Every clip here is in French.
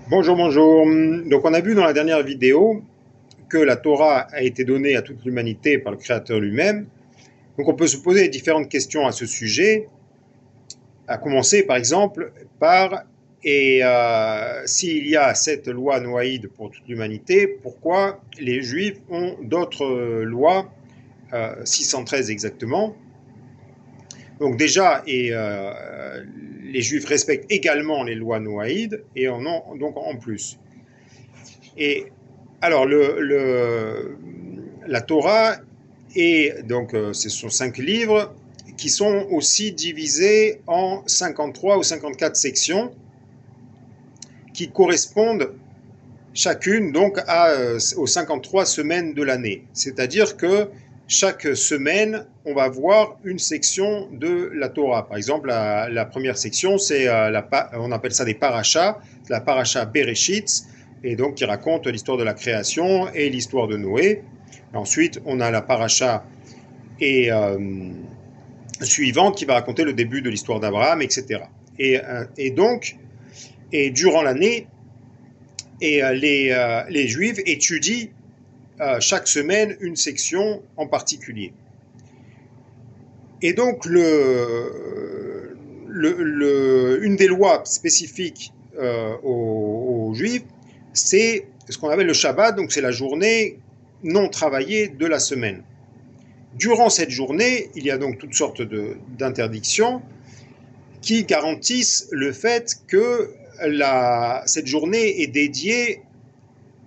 Bonjour, bonjour. Donc on a vu dans la dernière vidéo que la Torah a été donnée à toute l'humanité par le Créateur lui-même. Donc on peut se poser différentes questions à ce sujet, à commencer par exemple par s'il y a cette loi noaïde pour toute l'humanité, pourquoi les Juifs ont d'autres lois, 613 exactement. Donc déjà, les Juifs respectent également les lois noaïdes et en ont donc en plus. Et alors, la Torah, ce sont 5 livres qui sont aussi divisés en 53 ou 54 sections qui correspondent chacune donc aux 53 semaines de l'année. C'est-à-dire que chaque semaine, on va voir une section de la Torah. Par exemple, la première section, on appelle ça des parachas, la paracha Bereshit, et donc qui raconte l'histoire de la création et l'histoire de Noé. Ensuite, on a la paracha suivante qui va raconter le début de l'histoire d'Abraham, etc. Et durant l'année, les Juifs étudient chaque semaine une section en particulier. Et donc, une des lois spécifiques aux Juifs, c'est ce qu'on appelle le Shabbat, donc c'est la journée non travaillée de la semaine. Durant cette journée, il y a donc toutes sortes d'interdictions qui garantissent le fait que cette journée est dédiée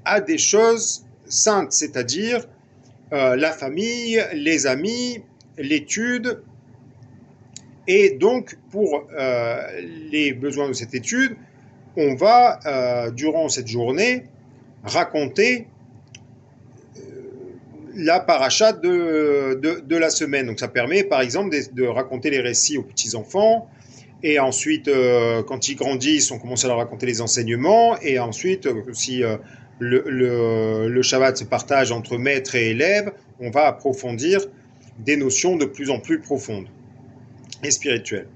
à des choses saintes, c'est-à-dire la famille, les amis, l'étude. Et donc, pour les besoins de cette étude, on va, durant cette journée, raconter la paracha de la semaine. Donc, ça permet, par exemple, de raconter les récits aux petits-enfants. Et ensuite, quand ils grandissent, on commence à leur raconter les enseignements. Et ensuite, si le Shabbat se partage entre maître et élève, on va approfondir des notions de plus en plus profondes et spirituelles.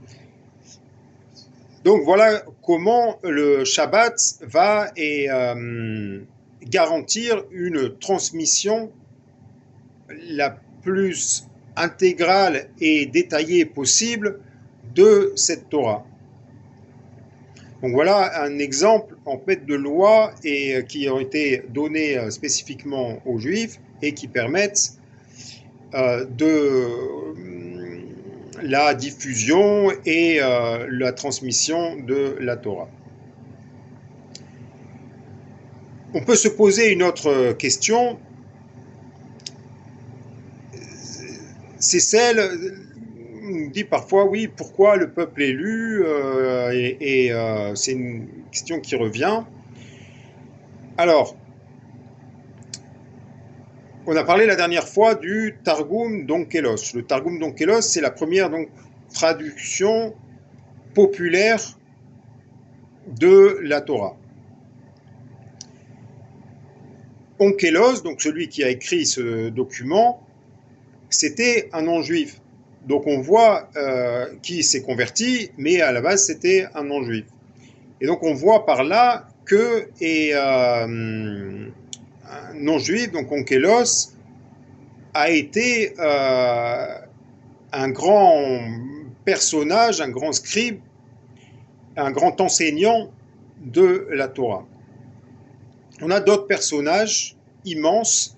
Donc voilà comment le Shabbat va garantir une transmission la plus intégrale et détaillée possible de cette Torah. Donc voilà un exemple en fait de lois qui ont été données spécifiquement aux Juifs et qui permettent de la diffusion et la transmission de la Torah. On peut se poser une autre question, c'est celle, on dit parfois, oui, pourquoi le peuple élu c'est une question qui revient. Alors, on a parlé la dernière fois du Targum d'Onkelos. Le Targum d'Onkelos, c'est la première traduction populaire de la Torah. Onkelos, donc celui qui a écrit ce document, c'était un non-juif. Donc on voit qui s'est converti, mais à la base c'était un non-juif. Et donc on voit par là que un non-juif, donc Onkelos, a été un grand personnage, un grand scribe, un grand enseignant de la Torah. On a d'autres personnages immenses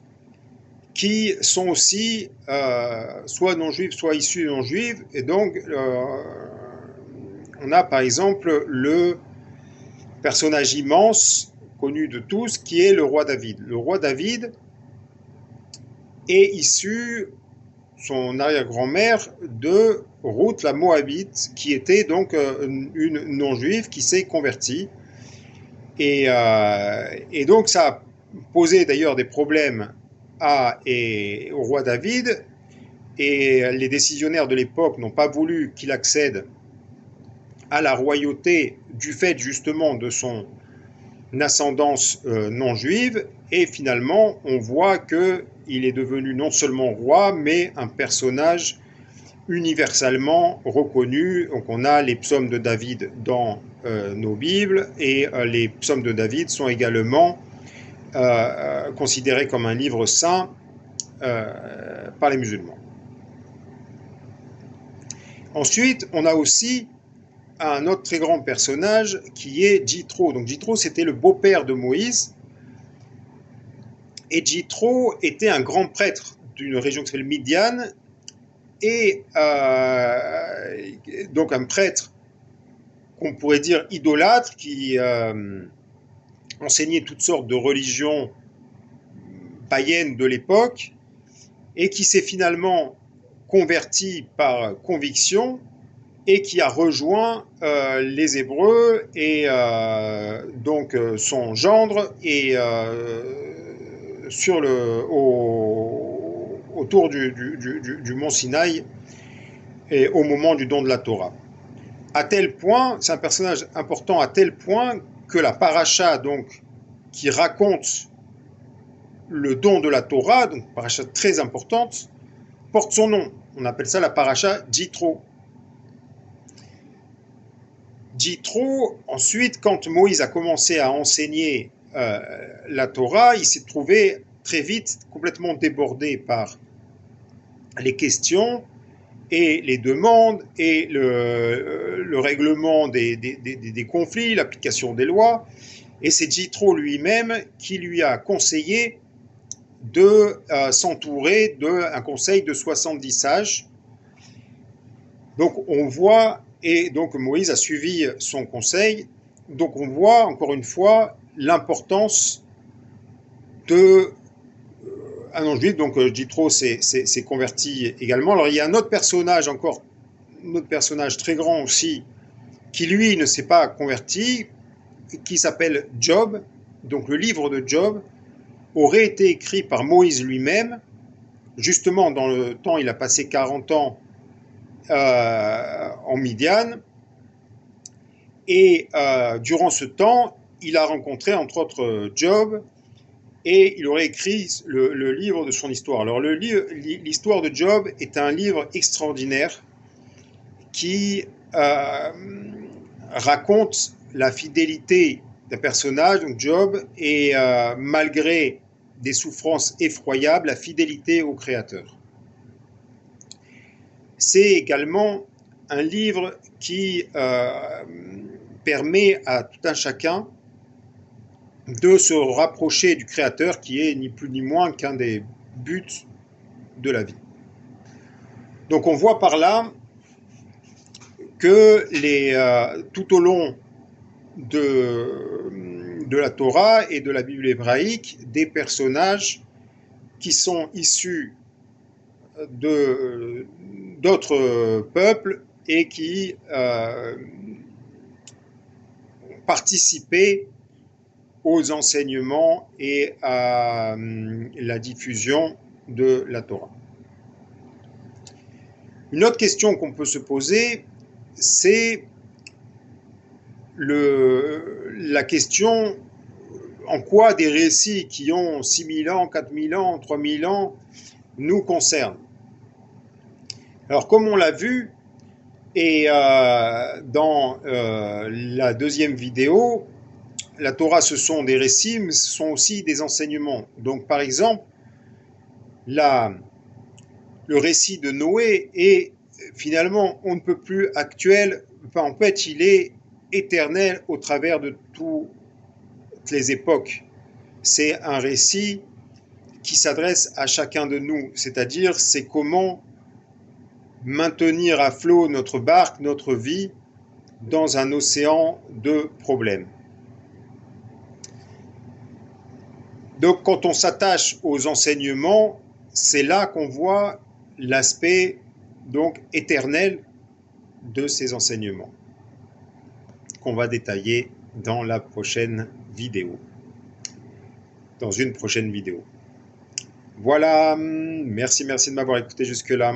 qui sont aussi soit non-juifs, soit issus de non-juifs. Et donc, on a par exemple le personnage immense, connu de tous, qui est le roi David. Le roi David est issu, son arrière-grand-mère, de Ruth la Moabite, qui était donc une non-juive qui s'est convertie. Et donc ça a posé d'ailleurs des problèmes au roi David, et les décisionnaires de l'époque n'ont pas voulu qu'il accède à la royauté du fait justement de son ascendance non juive, et finalement on voit qu'il est devenu non seulement roi mais un personnage universellement reconnu. Donc on a les psaumes de David dans nos Bibles, et les psaumes de David sont également considérés comme un livre saint par les musulmans. Ensuite, on a aussi un autre très grand personnage qui est Jithro. Donc Jithro, c'était le beau-père de Moïse. Et Jithro était un grand prêtre d'une région qui s'appelle Midian. Et donc un prêtre qu'on pourrait dire idolâtre qui enseignait toutes sortes de religions païennes de l'époque et qui s'est finalement converti par conviction et qui a rejoint les Hébreux et donc son gendre et autour du mont Sinaï et au moment du don de la Torah. À tel point, c'est un personnage important à tel point que la paracha donc qui raconte le don de la Torah, donc paracha très importante, porte son nom. On appelle ça la paracha Jithro. Jithro, ensuite, quand Moïse a commencé à enseigner la Torah, il s'est trouvé très vite complètement débordé par les questions et les demandes et le règlement des conflits, l'application des lois. Et c'est Jithro lui-même qui lui a conseillé de s'entourer d'un conseil de 70 sages. Donc on voit, et donc Moïse a suivi son conseil, donc on voit encore une fois l'importance de un non-juif, donc Jithro s'est converti également. Alors il y a un autre personnage encore, un autre personnage très grand aussi, qui lui ne s'est pas converti, qui s'appelle Job. Donc le livre de Job aurait été écrit par Moïse lui-même, justement dans le temps, il a passé 40 ans en Midian, et durant ce temps, il a rencontré entre autres Job, et il aurait écrit le livre de son histoire. Alors l'histoire de Job est un livre extraordinaire qui raconte la fidélité d'un personnage, donc Job, et malgré des souffrances effroyables, la fidélité au Créateur. C'est également un livre qui permet à tout un chacun de se rapprocher du Créateur, qui est ni plus ni moins qu'un des buts de la vie. Donc on voit par là que tout au long de la Torah et de la Bible hébraïque, des personnages qui sont issus d'autres peuples et qui participaient aux enseignements et à la diffusion de la Torah. Une autre question qu'on peut se poser, c'est la question en quoi des récits qui ont 6000 ans, 4000 ans, 3000 ans nous concernent. Alors comme on l'a vu, et dans la deuxième vidéo, la Torah, ce sont des récits, mais ce sont aussi des enseignements. Donc, par exemple, le récit de Noé est finalement, on ne peut plus actuel, enfin, en fait, il est éternel au travers de toutes les époques. C'est un récit qui s'adresse à chacun de nous, c'est-à-dire c'est comment maintenir à flot notre barque, notre vie, dans un océan de problèmes. Donc quand on s'attache aux enseignements, c'est là qu'on voit l'aspect donc éternel de ces enseignements qu'on va détailler dans la prochaine vidéo, dans une prochaine vidéo. Voilà, merci de m'avoir écouté jusque-là.